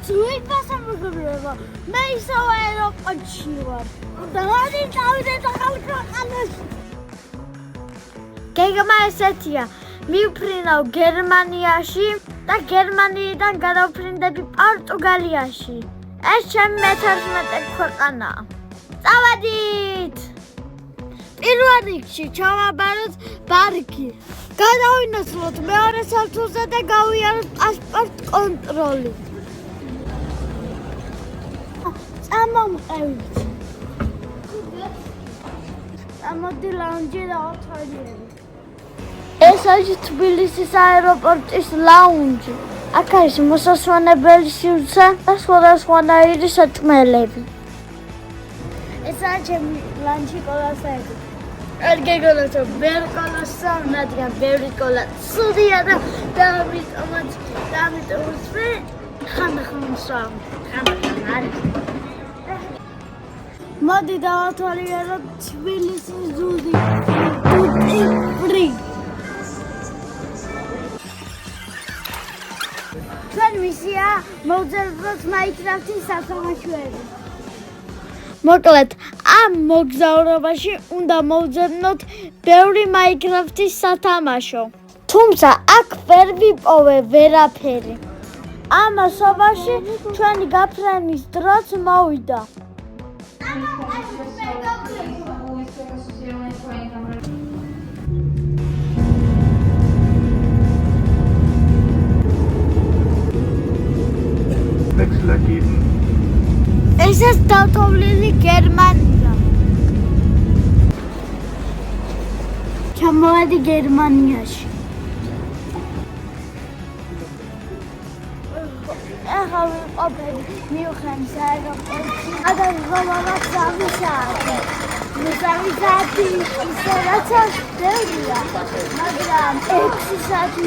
ზუიფასა მოგებრება. მე ისევე ევროპაში ვარ. და მოდი დავიდეთ ახალ ქვეყანაში. გეგმა ესეთია. მივფრინავ გერმანიაში და გერმანიიდან გადავფრინდები პორტუგალიაში. ეს ჩემი მე-11 ქვეყანაა. წავედით! პირველ რიგში ჩავაბაროთ ბარგი. გადავინაცვლოთ მეორე სართულზე და გავიაროთ პასპორტ კონტროლი. წამომყევით. წამოდი ლაუნჯი დავათვალიერებ. ეს არის თბილისის აეროპორტის ლაუნჯი. აქ არის მოსასვენებელი სივრცე და სხვადასხვანაირი საჭმელები. ეს არის ჩემი ლანჩი კოლასები. არ გეგონათო ბევრი კოლასა, რადგან ბევრი კოლა ცუდია და ამიტომ ვთვლი ხანდახან არის. მოდი დავათვალიეროთ თბილისის ზუდი ფრი. ჩვენ მისია მოვძებნოთ მაინკრაფტის სათამაშოები. მოკლედ, ამ მოგზაურობაში უნდა მოვძებნოთ ბევრი მაინკრაფტის სათამაშო. თუმცა აქ ვერ ვიპოვე ვერაფერი. ამ ასობაში ჩვენი გაფრენის დროც მოვიდა. Wechsel ergeben. Es ist davtოვлили გერმანია. ჩამოვედი გერმანიაში. ახლა ვიყოფები მიუხედავად აეროპორტში. გადავიღოთ სამისაათი. სამისაათი ისევაცა ბევრია. მაგრამ 6 საათი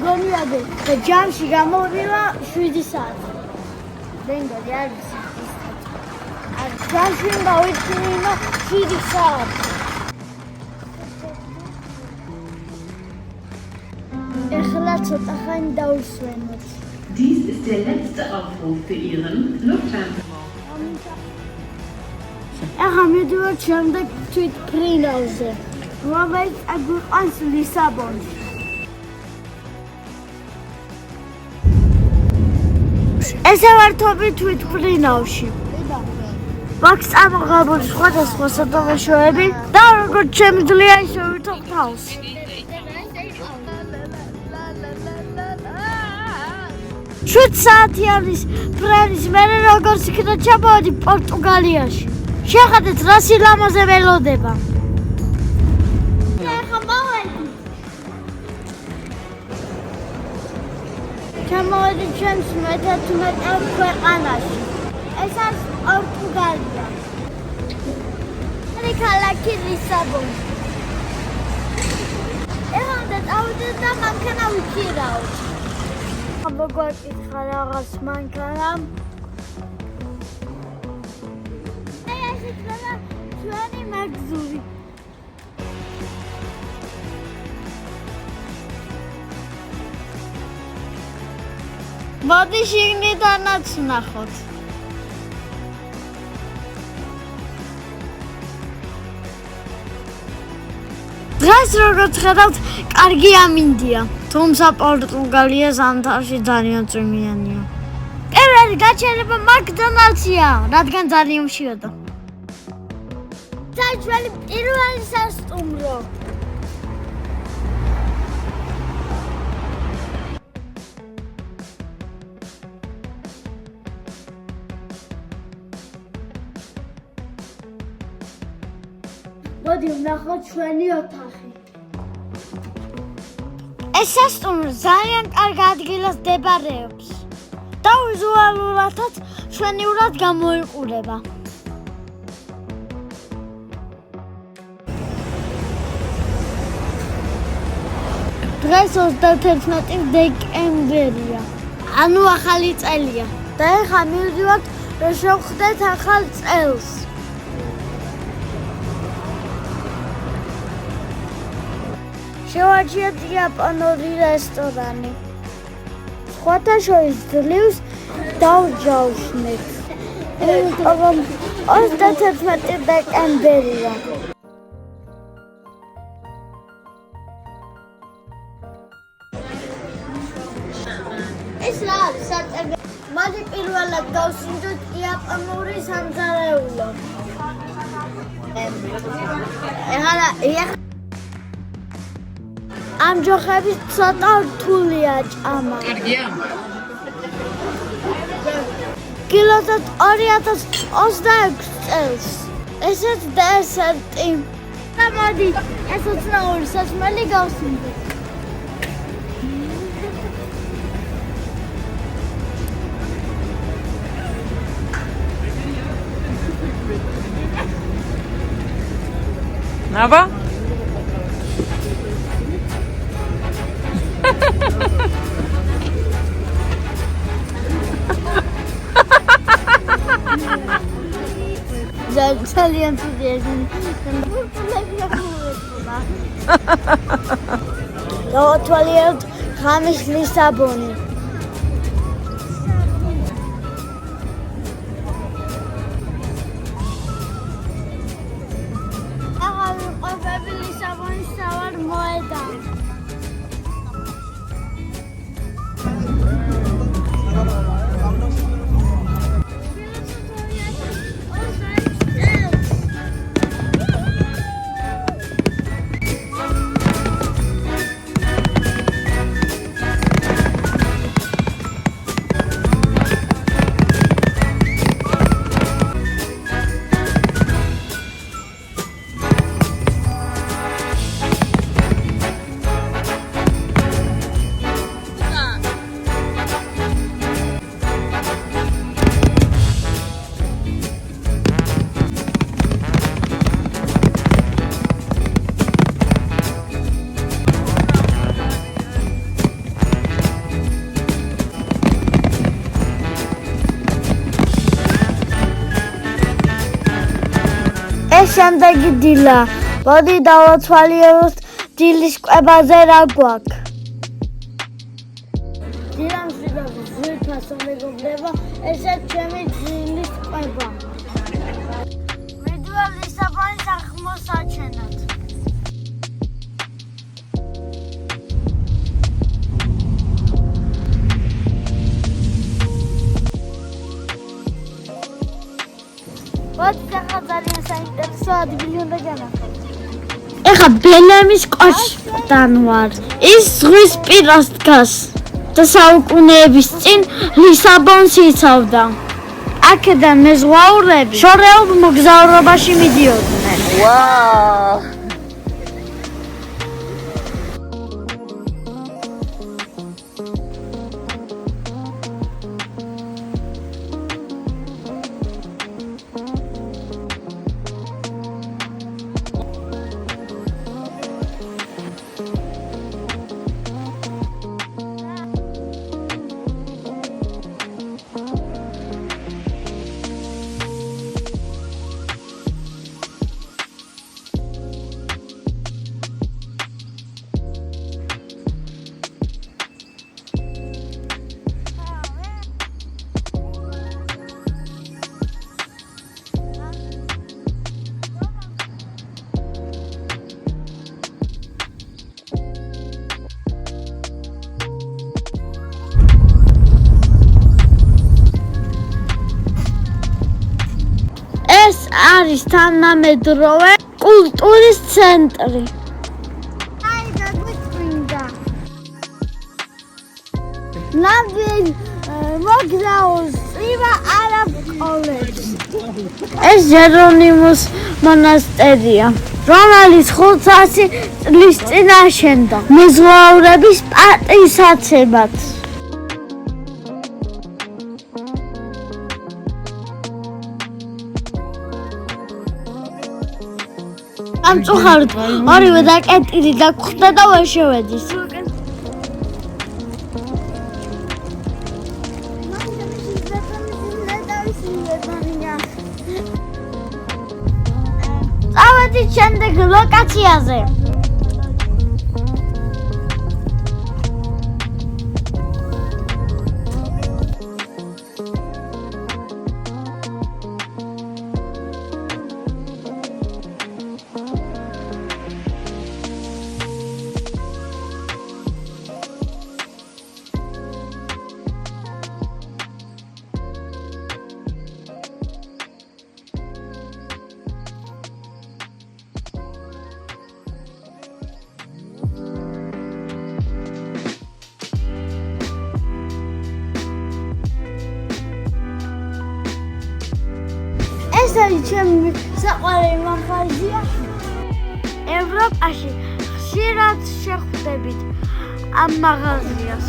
გონიადე და ჯამში გამოვიდა 7 საათი. Vengo არის. ჯამში მოვიწინო 7 საათი. ეხლა ცოტა ხანი დავისვენოთ. Dies ist der letzte Aufruf für Ihren Lufthansa. ახლა მივიდივართ შემდეგ თვითფრინავზე, რომელიც აგვიყვანს ლისაბონში. ესე ვართობი თვითფრინავში. მაქვს წამოღებული სხვადასხვა სათამაშოები და როგორც შემიძლია ისე ვითხოვ თავს. 7 საათი არის ფრენის მერე როგორც იქნა ჩამოვედი პორტუგალიაში. შეხედეთ რა სილამაზე ველოდება. ჩამოვედი ჩემს მე-11 ქვეყანაში. ეს არის პორტუგალია. ქალაქი ლისაბონი. ეხლა დავიდეთ და მანქანა ვიქირავთ. მოგვაკითხა რაღაც მანქანამ. ეს იქნება ჩვენი მაგზური. მოდი შიგნიდანაც ვნახოთ. დღეს როგორც ხედავთ, კარგი ამინდია. თუმცა პორტუგალია ზამთარში ძალიან წვიმიანია. პირველი გაჩერება მაკდონალდსია, რადგან ძალიან მშიოდა. საჭველი პირველი სასტუმრო. მოდი ვნახოთ ჩვენი ოთახი. ეს სასტუმრო ძალიან კარგ ადგილას მდებარეობს და ვიზუალურადაც ჩვენიურად გამოიყურება. დღეს 31 დეკემბერია, ანუ ახალი წელია და ეხლა მივიდივართ რომ შევხვდეთ ახალ წელს. შევარჩიეთ იაპონური რესტორანი. სხვათა შორის ძლივს დავჯავშნით. 31 დეკემბერია. ეს რა არის საწებე? მალე პირველად გავსინჯოთ იაპონური სამზარეულო. ამ ჯოხების ცოტა რთულია ჭამა. კარგია? კილოდად 2026 წელს. ესეც დესერტი. მოდი, ეს უცნაური სასმელი გავსინჯოთ. Nava? ძალიან ცუდია. დავათვალიეროთ ღამის ლისაბონი. ლისაბონის სავარ მოედან. ეს შემდეგი დილა. მოდი დავათვალიეროთ დილის კვებაზე რა გვაქვს. დილამ შედავით ძვირფასო მეგობრებო, ესეც ჩემი დილის კვება. ვიდეო ლისაბონის აღმოსაჩენად. მოდი ძალიან საინტერესო ადგილი უნდა განახოთ. ეხა ბელემის კოშკიდან ვარ. ის ზღვის პირას დგას და საუკუნეების წინ ლისაბონს იცავდა. აქედან მეზღვაურები შორეულ მოგზაურობაში მიდიოდნენ. Wow! არის თანამედროვე კულტურის ცენტრი. აი დაგვიწმინდა. ნამდვილ მოგზაურს წივა არ აკოლებს. ეს ჟერონიმოს მონასტერია, რომელიც 500 წლის წინ აშენდა მეზღვაურების პატივსაცემად. ამ წუხარით ორივე დაკეტილი და გვხვდა და ვერ შევედის. წავედით შემდეგ ლოკაციაზე. ესე ჩემი საყვარელი მაღაზია. ევროპაში ხშირად შეხვდებით ამ მაღაზიას.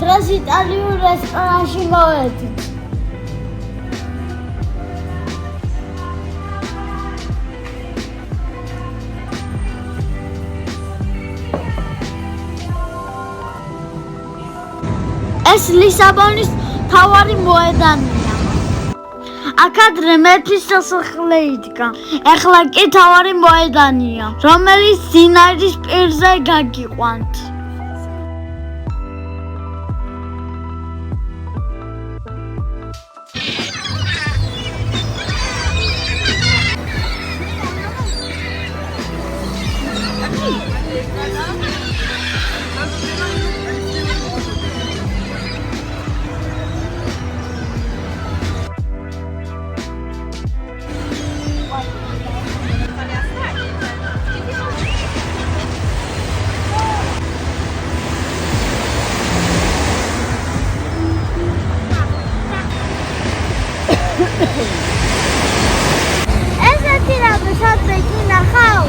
დღეს იტალიურ რესტორანში მოვედით. ეს ლისაბონის მთავარი მოედანია. აქადრე მეფის სასახლე იდგა. ეხლა კი მთავარი მოედანია, რომელიც მდინარის პირზე გაგიყვანთ. ესეთი რამე სადმე გინახავ?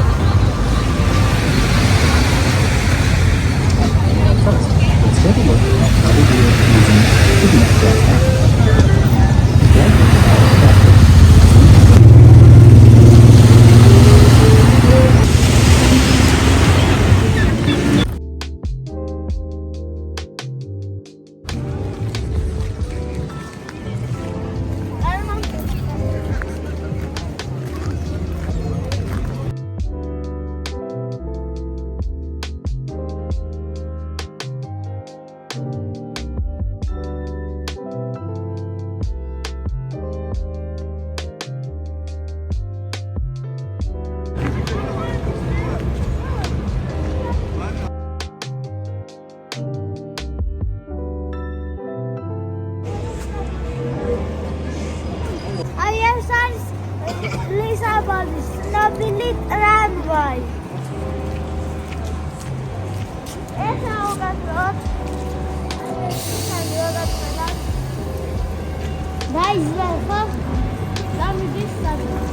ლისაბონის ცნობილი ტრამვაი. ესა უგასროთ. დაიზრა ხო? დამიდის საერთოდ.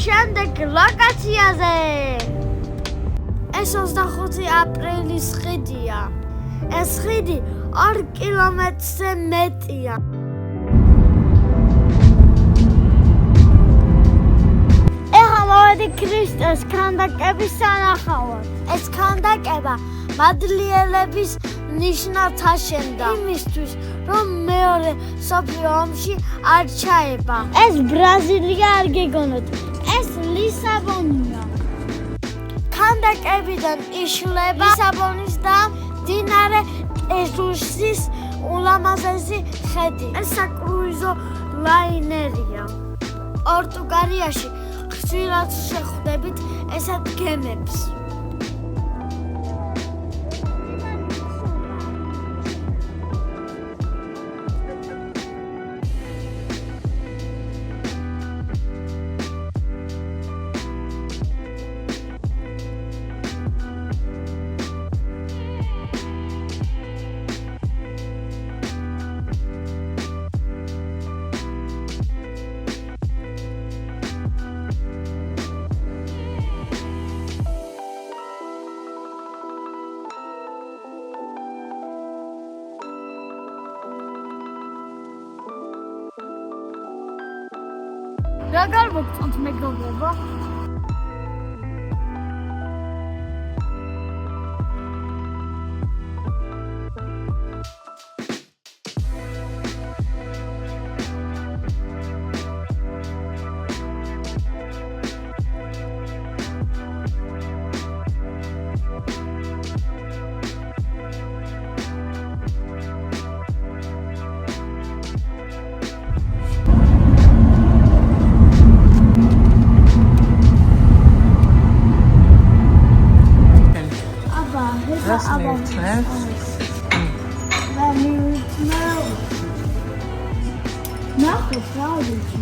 შემდეგ ლოკაციაზე. ეს 25 აპრილის ხიდია. ეს ხიდი 2 კილომეტრზე მეტია. ეხლა მოვედი ქრისტეს ქანდაკების სანახავად. ეს ქანდაკება მადლიელების ნიშნად აშენდა იმისთვის, რომ მეორე მსოფლიო ომში არ ჩაება. ეს ბრაზილია არ გეგონოთ. ეს ლისაბონია. ქანდაკებიდან იშლება ლისაბონის და მდინარე ეზუსის ულამაზესი ხედი. ეს საკრუიზო ლაინერია. პორტუგალიაში ხშირად შეხვდებით ესეთ გემებს. როგორ მოგწონთ მეგობრებო? Rას მივთმევთ? ნახოთ რა ვიცი.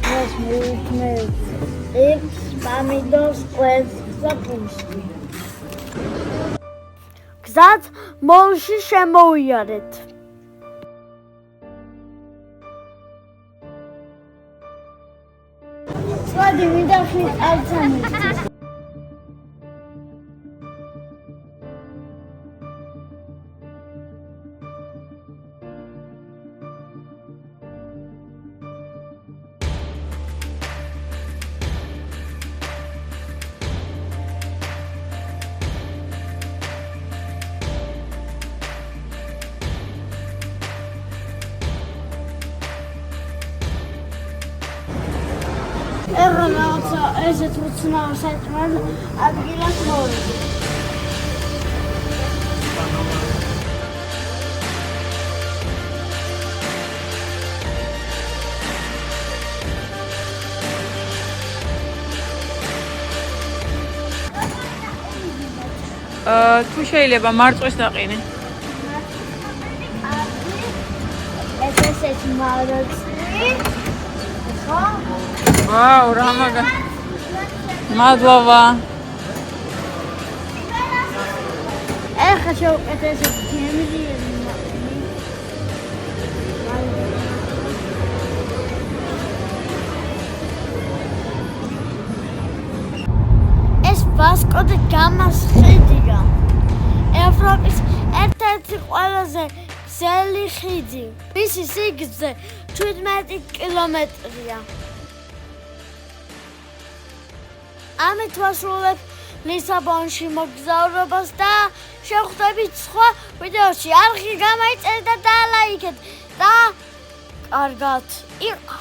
რას მივთმევთ? X, პამიდორს, კვერცხს და ფუსკი. გზად მოლში შემოიარეთ. Swadi მინდა ხით არცამით. Eranața eze trucina setman abgilat mori. თუ შეიძლება მარწყვეს დაყინე. ეს ესეთი მაროცი. ხო? ვაუ, რა მაგა. მადლობა. ეხა შევუკეთ ესეთი გემრიელი. ეს ვასკო და გამას ხიდია. ევროპის ერთ-ერთი ყველაზე გრძელი ხიდი. მისი სიგრძე 17 კილომეტრია. ამით ვასრულებ ლისაბონში მოგზაურობას და შევხვდებით სხვა ვიდეოში. არხი გამოიწერეთ და დალაიქეთ და კარგად იყო.